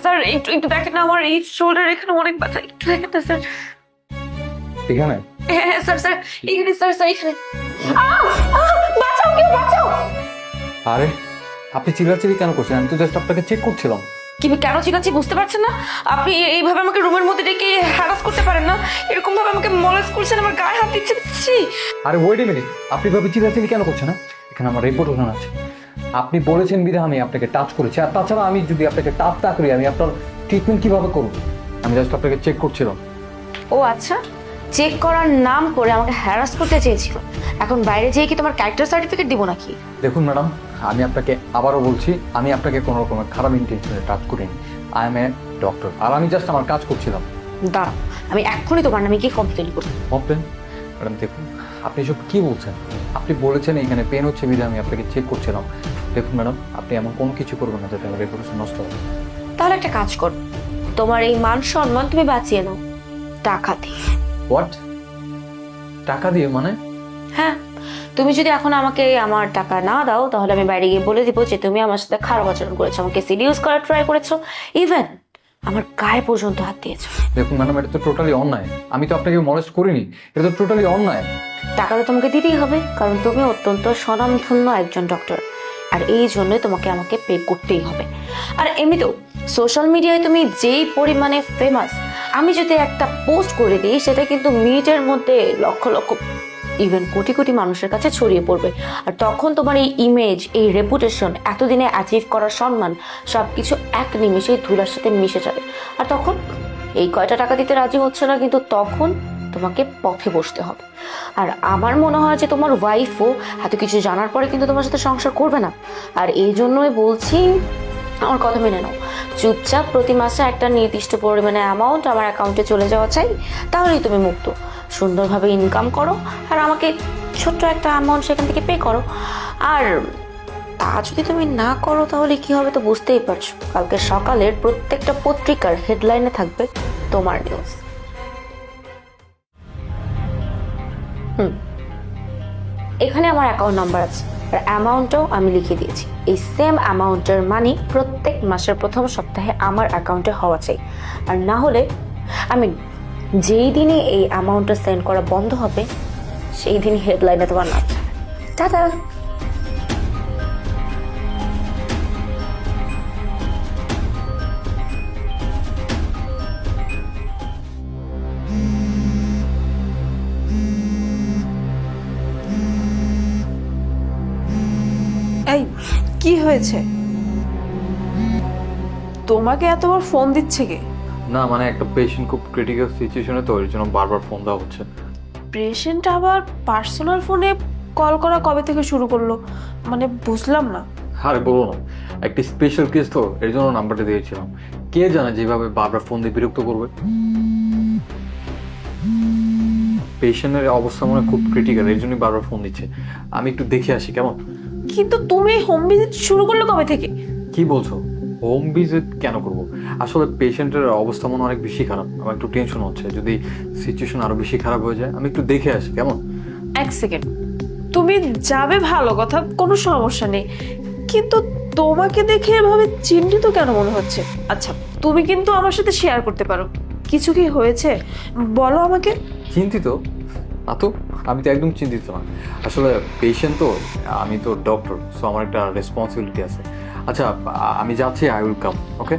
Sir একটু একটু দেখেন না, আমার এই শোল্ডার এখানে অনেক ব্যথা, একটু দেখেন না স্যার। এখানে? হ্যাঁ স্যার, স্যার এখানে, স্যার স্যার এখানে। বাঁচাও, কেউ বাঁচাও। আরে আপনি চিল্লাচিল্লি কেন করছেন? আমি তো জাস্ট আপনাকে চেক করছিলাম। কি কেন চিল্লাচ্ছি বুঝতে পারছেন না? আপনি এইভাবে আমাকে রুমের মধ্যে ডেকে হ্যারাস করতে পারেন না? এরকম ভাবে আমাকে মলেস্ট করছেন, আমার গায়ে হাত দিচ্ছি। আরে ওয়েট এ মিনিট, আপনি ভাবে চিল্লাচিল্লি কেন করছেন? না এখানে আমার রিপোর্ট ওখানে আছে। আপনি বলেছেন বিধা আমি আপনাকে টাচ করেছি, আর তাছাড়া আমি যদি আপনাকে টাচ না করি আমি আপনার ট্রিটমেন্ট কিভাবে করব? আমি জাস্ট আপনাকে চেক করছিলাম। ও আচ্ছা, চেক করার নাম করে আমাকে হ্যারাস করতে চেয়েছিল। এখন বাইরে যেয়ে কি তোমার ক্যারেক্টার সার্টিফিকেট দিব নাকি? দেখুন ম্যাডাম, আমি আপনাকে আবারও বলছি, আমি আপনাকে কোনো রকমের খারাপ ইন্টেনশনে টাচ করিনি। আই এম এ ডক্টর, আর আমি জাস্ট আমার কাজ করছিলাম। দাঁড়াও, আমি এক্ষুনি তোমার নামে কি কমপ্লেন করব। কমপ্লেন? ম্যাডাম দেখুন, আপনি এসব কী বলছেন? আপনি বলেছেন এখানে পেন হচ্ছে বিধে আমি আপনাকে চেক করছিলাম। দেখুন ম্যাডাম, আপনি এমন কোনো কিছু করবেন না যাতে আমার রেপুটেশন নষ্ট হবে। তাহলে একটা কাজ করো, তোমার এই মান সম্মান তুমি বাঁচিয়ে নাও টাকা দিয়ে। হোয়াট? টাকা দিয়ে মানে? হ্যাঁ, তুমি যদি এখন আমাকে আমার টাকা না দাও তাহলে আমি বাইরে গিয়ে বলে দিব যে তুমি আমার সাথে খারাপ আচরণ করেছো, আমাকে সিডিউস করার ট্রাই করেছো, ইভেন আমার গায়ে পর্যন্ত হাত দিয়েছো। দেখুন ম্যাডাম, এটা তো টোটালি অন্যায়। আমি তো আপনাকে মলেস্ট করিনি, এটা তো টোটালি অন্যায়। টাকা তো তোমাকে দিতেই হবে, কারণ তুমি অত্যন্ত স্বনামধন্য একজন ডক্টর, আর এই জন্যই তোমাকে আমাকে পে করতেই হবে। আর এমনিতেও সোশ্যাল মিডিয়ায় তুমি যেই পরিমাণে ফেমাস, আমি যদি একটা পোস্ট করে দিই সেটা কিন্তু মিনিটের মধ্যে লক্ষ লক্ষ ইভেন কোটি কোটি মানুষের কাছে ছড়িয়ে পড়বে। আর তখন তোমার এই ইমেজ, এই রেপুটেশন, এতদিনে অ্যাচিভ করার সম্মান সব কিছু এক নিমেষেই ধুলার সাথে মিশে যাবে। আর তখন এই কয়টা টাকা দিতে রাজি হচ্ছে না, কিন্তু তখন তোমাকে পথে বসতে হবে। আর আমার মনে হয় যে তোমার ওয়াইফও এত কিছু জানার পরে কিন্তু তোমার সাথে সংসার করবে না। আর এই জন্যই বলছি, আমার কথা মেনে নাও, চুপচাপ প্রতি মাসে একটা নির্দিষ্ট পরিমাণে অ্যামাউন্ট আমার অ্যাকাউন্টে চলে যাওয়া চাই, তাহলেই তুমি মুক্ত। সুন্দরভাবে ইনকাম করো আর আমাকে ছোট্ট একটা অ্যামাউন্ট সেখান থেকে পে করো। আর তা যদি তুমি না করো তাহলে কি হবে তো বুঝতেই পারছো, কালকে সকালের প্রত্যেকটা পত্রিকার হেডলাইনে থাকবে তোমার নিউজ। এখানে আমার অ্যাকাউন্ট নাম্বার আছে, আর অ্যামাউন্টটাও আমি লিখে দিয়েছি। এই সেম অ্যামাউন্টের মানি প্রত্যেক মাসের প্রথম সপ্তাহে আমার অ্যাকাউন্টে হওয়া চাই। আর না হলে আমি যেই দিনই এই অ্যামাউন্টটা সেন্ড করা বন্ধ হবে সেই দিনই হেডলাইনে তোমার নাম। টাটা। এই কি হয়েছে? তোমাকে এতবার ফোন দিচ্ছে কে? না মানে একটা পেশেন্ট খুব ক্রিটিক্যাল সিচুয়েশনে, তো এর জন্য বারবার ফোন দেওয়া হচ্ছে। পেশেন্ট আবার পার্সোনাল ফোনে কল করা কবে থেকে শুরু করলো? মানে বুঝলাম না। আরে বলো না, একটা স্পেশাল কেস তো এর জন্য নাম্বারটা দিয়েছিলাম। কে জানে যেভাবে বারবার ফোন দিয়ে বিরক্ত করবে। পেশেন্টের অবস্থা মনে হয় খুব ক্রিটিক্যাল, এর জন্যই বারবার ফোন দিচ্ছে। আমি একটু দেখে আসি কেমন? কিন্তু তুমি হোম ভিজিট শুরু করলে কবে থেকে? কি বলছো? হোম ভিজিট কেন করব? আসলে পেশেন্টের অবস্থা মনে অনেক বেশি খারাপ, আমার একটু টেনশন হচ্ছে। যদি সিচুয়েশন আরো বেশি খারাপ হয়ে যায় আমি একটু দেখে আসি কেমন? এক সেকেন্ড, তুমি যাবে ভালো কথা, কোনো সমস্যা নেই, কিন্তু তোমাকে দেখে এভাবে চিন্তিত কেন মনে হচ্ছে? আচ্ছা, তুমি কিন্তু আমার সাথে শেয়ার করতে পারো, কিছু কি হয়েছে বলো আমাকে। চিন্তিত? তো আমি তো একদম চিন্তিত না। আসলে পেশেন্ট তো, আমি তো ডক্টর, সো আমার একটা রেসপন্সিবিলিটি আছে। আচ্ছা আমি যাচ্ছি, আই উইল কাম। ওকে?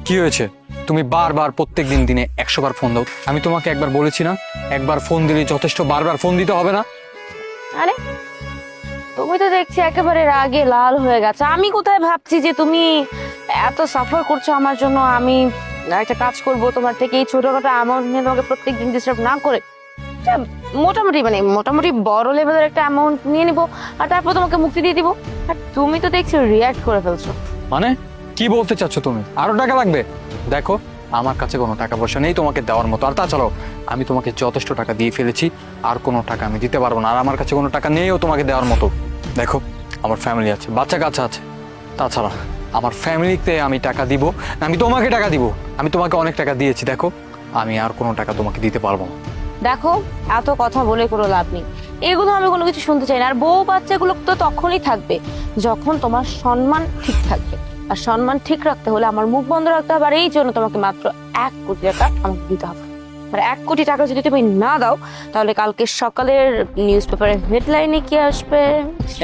কি হয়েছে? তুমি বারবার প্রত্যেক দিন দিনে 100 বার ফোন দাও। আমি তোমাকে একবার বলেছি না, একবার ফোন দিলেই যথেষ্ট, বারবার ফোন দিতে হবে না? আরে তুমি তো দেখছি একেবারে রাগে লাল হয়ে গেছে। আমি কোথায় ভাবছি যে তুমি এত সাফার করছো আমার জন্য। আমি একটা কাজ করব, তোমার থেকে এই ছোটখাটো অ্যামাউন্ট নিয়ে তোমাকে প্রত্যেকদিন ডিস্টার্ব না করে একটা মোটামুটি বড় লেভেলের একটা অ্যামাউন্ট নিয়ে নিবো, আর তারপর তোমাকে মুক্তি দিয়ে দিব। আর তুমি তো দেখছি রিয়াক্ট করে ফেলছো। মানে কি বলতে চাচ্ছ তুমি? আরো টাকা লাগবে? দেখো, আমার কাছে কোনো টাকা পয়সা নেই তোমাকে দেওয়ার মতো। আর তাছাড়াও আমি তোমাকে যথেষ্ট টাকা দিয়ে ফেলেছি, আর কোনো টাকা আমি দিতে পারবো না। আর আমার কাছে কোনো টাকা নেইও তোমাকে দেওয়ার মতো। দেখো, আমার ফ্যামিলি আছে, বাচ্চা কাচ্চা আছে। তাছাড়া আমার ফ্যামিলিতে আমি টাকা দিব, আমি তোমাকে টাকা দিব। আমি তোমাকে অনেক টাকা দিয়েছি, দেখো আমি আর কোনো টাকা তোমাকে দিতে পারবো না। দেখো, এত কথা বলে কোনো লাভ নেই, এগুলো আমি কোনো কিছু শুনতে চাই না। আর বউ বাচ্চাগুলো তো তখনই থাকবে যখন তোমার সম্মান ঠিক থাকবে, আর সম্মান ঠিক রাখতে হলে আমার মুখ বন্ধ রাখতে হবে। আর এই জন্য তোমাকে মাত্র 1 কোটি টাকা আমাকে দিতে হবে। আর 1 কোটি টাকা যদি তুমি না দাও, তাহলে কালকে সকালের নিউজ পেপারের হেডলাইনে কি আসবে?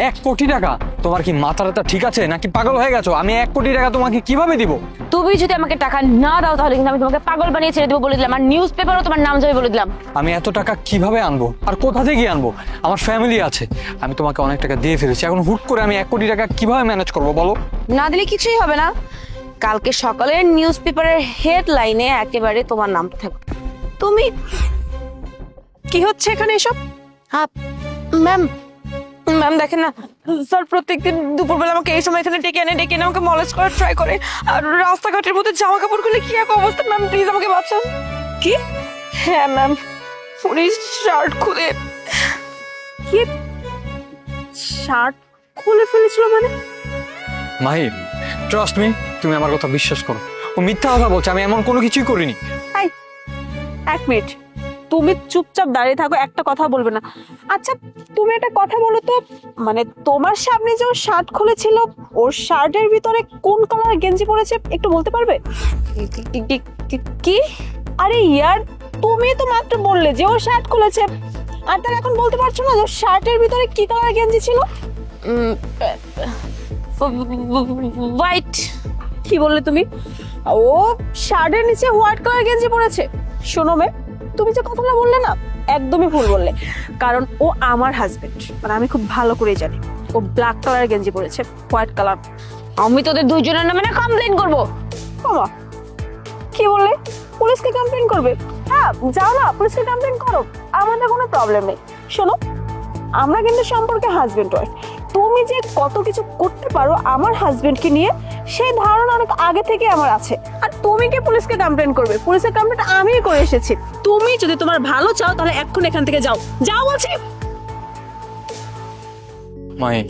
1 কোটি টাকা? তোমার কি মাথাটা ঠিক আছে নাকি পাগল হয়ে গেছো? আমি 1 কোটি টাকা তোমাকে কিভাবে দিব? তুমি যদি আমাকে টাকা না দাও, তাহলে কিন্তু আমি তোমাকে পাগল বানিয়ে ছেড়ে দেবো বলে দিলাম। আর নিউজ পেপারও তোমার নাম যাবে বলে দিলাম। আমি এত টাকা কিভাবে আনবো আর কোথা থেকে আনবো? আমার ফ্যামিলি আছে, আমি তোমাকে অনেক টাকা দিয়ে ফেলেছি, এখন হুট করে আমি 1 কোটি টাকা কিভাবে ম্যানেজ করবো বলো? না দিলে কিছুই হবে না, কালকে সকালের নিউজ পেপারের হেডলাইনে একেবারে তোমার নাম থাকবে। তুমি কি হচ্ছে এখানে এসব? ম্যাম, ম্যাম দেখেন না, স্যার প্রত্যেকদিন দুপুরবেলা আমাকে এই সময় এখানে ডেকে এনে আমাকে মলেজ করার ট্রাই করে। আর রাস্তাঘাটের মধ্যে জামা কাপড় খুলে কি এক অবস্থা, ম্যাম প্লিজ আমাকে বাঁচান। কি? হ্যাঁ ম্যাম, উনি শার্ট খুলে কি শার্ট খুলে ফেলেছিল মানে? মাহি, ট্রাস্ট মি, তুমি আমার কথা বিশ্বাস করো, ও মিথ্যা কথা বলছে, আমি এমন কোনো কিছুই করিনি। এই 1 মিনিট, তুমি চুপচাপ দাঁড়িয়ে থাকো, একটা কথা বলবে না। আচ্ছা তুমি একটা কথা বলো তো, মানে তোমার সামনে যে ও শার্ট খুলেছিল, ওর শার্টের ভিতরে কোন কালারের গেঞ্জি পরেছে একটু বলতে পারবে? কি? আরে ইয়ার, তুমি তো মাত্র বললে যে ও শার্ট খুলেছে, আর তার এখন বলতে পারছো না যে ওর শার্টের ভিতরে কি কালারের গেঞ্জি ছিল? হোয়াইট। কি বললে তুমি? ও শার্টের নিচে হোয়াইট কালার গেঞ্জি পরেছে? শোনো মে, তুমি যে কথাটা বললে না, একদমই ভুল বললে। কারণ ও আমার হাজবেন্ড, মানে আমি খুব ভালো করে জানি ও ব্ল্যাক কালারের গেঞ্জি পরেছে, হোয়াইট কালার। আমি তোদের দুইজনের নামে না কমপ্লেন করবো। বাবা, কি বললে? পুলিশকে কমপ্লেন করবে? হ্যাঁ যাও না, পুলিশকে কমপ্লেন করো, আমাদের কোনো প্রবলেম নেই। শোনো, আমরা কিন্তু সম্পর্কে হাজবেন্ড ওয়াইফ। তুমি যে কত কিছু করতে পারো আমার হাজবেন্ডকে নিয়ে, সেই ধারণা অনেক আগে থেকে আমার আছে। আর তুমি কি পুলিশকে কমপ্লেন করবে? পুলিশের কমপ্লেন আমিই করে এসেছি। তুমি যদি তোমার ভালো চাও তাহলে এখন এখান থেকে যাও, যাও বলছি। Mahi,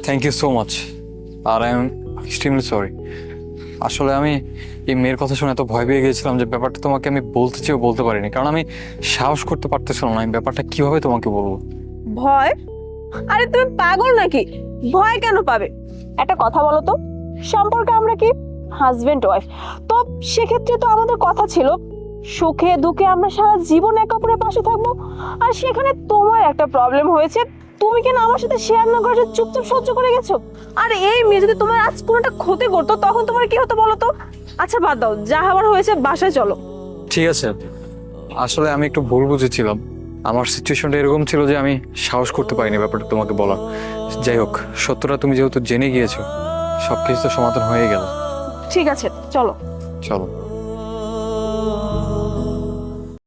thank you so much, আর আই এম এক্সট্রিমলি সরি। আসলে আমি এই মেয়ের কথা শুনে এত ভয় পেয়ে গিয়েছিলাম যে ব্যাপারটা তোমাকে আমি বলতে চেয়েও বলতে পারিনি, কারণ আমি সাহস করতে পারতেছিলাম না আমি ব্যাপারটা কিভাবে তোমাকে বলবো। ভয়? আরে তুমি পাগল নাকি? ভয় কেন পাবে? একটা কথা বলো তো, সম্পর্কে আমরা কি হাজবেন্ড ওয়াইফ, তো সেক্ষেত্রে তো আমাদের কথা ছিল সুখে দুঃখে আমরা সারা জীবন একে অপরের পাশে থাকবো। আর সেখানে তোমার একটা প্রবলেম হয়েছে, তুমি কেন আমার সাথে শেয়ার না করে চুপচাপ সহ্য করে গেছো? আর এই মেয়ে যদি তোমার আজ কোনোটা ক্ষতি করতো, তখন তোমার কি হতো বলো তো? আচ্ছা বাদ দাও, যা হবার হয়েছে, বাসায় চলো। ঠিক আছে, আসলে আমি একটু ভুল বুঝেছিলাম, আমার সিচুয়েশনটা এরকম ছিল যে আমি সাহস করতে পারিনি ব্যাপারটা তোমাকে বলার। যাই হোক, সত্যটা তুমি যেহেতু জেনে গিয়েছো, সবকিছু তো সমাধান হয়ে গেল। ঠিক আছে, চলো। চলো।